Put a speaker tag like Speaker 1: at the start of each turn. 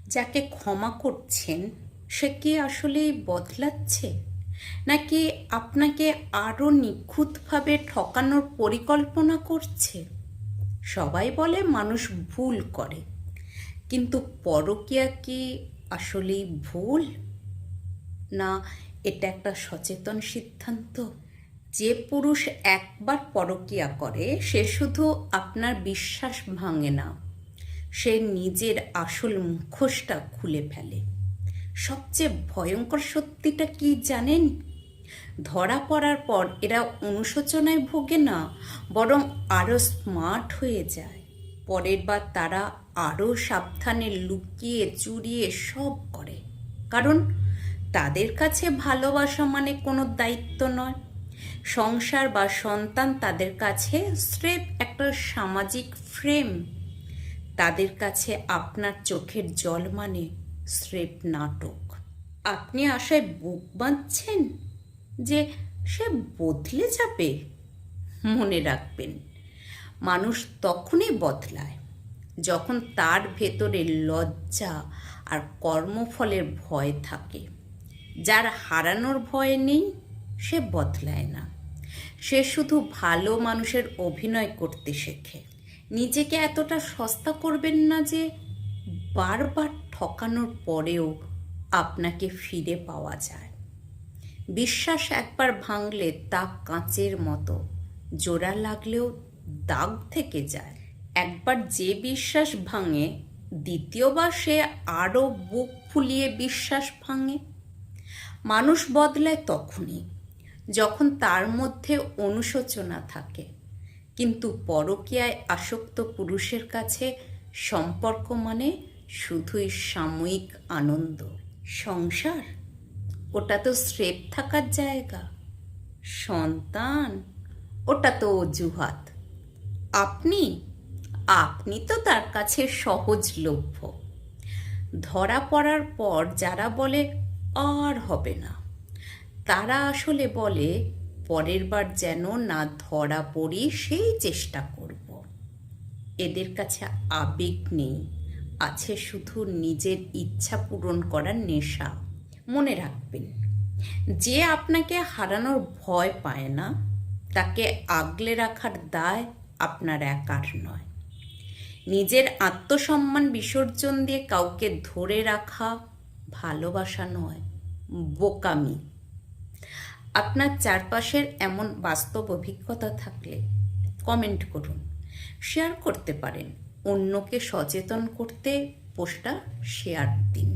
Speaker 1: যাকে ক্ষমা করছেন সে কি আসলেই বদলাচ্ছে, নাকি আপনাকে আরও নিখুঁতভাবে ঠকানোর পরিকল্পনা করছে? সবাই বলে মানুষ ভুল করে, কিন্তু পরকীয়া কি আসলেই ভুল, না এটা একটা সচেতন সিদ্ধান্ত? যে পুরুষ একবার পরকীয়া করে সে শুধু আপনার বিশ্বাস ভাঙে না, সে নিজের আসল মুখোশটা খুলে ফেলে। সবচেয়ে ভয়ঙ্কর সত্যিটা কি জানেন? ধরা পড়ার পর এরা অনুশোচনায় ভোগে না, বরং আরও স্মার্ট হয়ে যায়। পরের বার তারা আরও সাবধানে লুকিয়ে চুরিয়ে সব করে, কারণ তাদের কাছে ভালোবাসা মানে কোনো দায়িত্ব নয়। সংসার বা সন্তান তাদের কাছে স্রেফ একটা সামাজিক ফ্রেম। তাদের কাছে আপনার চোখের জল মানে স্রেফ নাটক। আপনি আশায় বুক বাঁধছেন যে সে বদলে যাবে। মনে রাখবেন, মানুষ তখনই বদলায় যখন তার ভেতরে লজ্জা আর কর্মফলের ভয় থাকে। যার হারানোর ভয় নেই সে বদলায় না, সে শুধু ভালো মানুষের অভিনয় করতে শেখে। নিজেকে এতটা সস্তা করবেন না যে বারবার ঠকানোর পরেও আপনাকে ফিরে পাওয়া যায়। বিশ্বাস একবার ভাঙলে তা কাঁচের মতো, জোড়া লাগলেও দাগ থেকে যায়। একবার যে বিশ্বাস ভাঙে, দ্বিতীয়বার সে আরও বুক ফুলিয়ে বিশ্বাস ভাঙে। মানুষ বদলায় তখনই যখন তার মধ্যে অনুশোচনা থাকে, কিন্তু পরকীয়ায় আসক্ত পুরুষের কাছে সম্পর্ক মানে শুধুই সাময়িক আনন্দ। সংসার ওটা তো স্রেফ থাকার জায়গা, সন্তান ওটা তো অজুহাত। আপনি আপনি তো তার কাছে সহজলভ্য। ধরা পড়ার পর যারা বলে আর হবে না, তারা আসলে বলে পরের বার যেন না ধরা পড়ি সেই চেষ্টা করব। এদের কাছে আবেগ নেই, আছে শুধু নিজের ইচ্ছা পূরণ করার নেশা। মনে রাখবেন, যে আপনাকে হারানোর ভয় পায় না তাকে আগলে রাখার দায় আপনার একার নয়। নিজের আত্মসম্মান বিসর্জন দিয়ে কাউকে ধরে রাখা ভালোবাসা নয়, বোকামি। আপনার চারপাশের এমন বাস্তব অভিজ্ঞতা থাকলে কমেন্ট করুন, শেয়ার করতে পারেন। অন্যকে সচেতন করতে পোস্টটা শেয়ার দিন।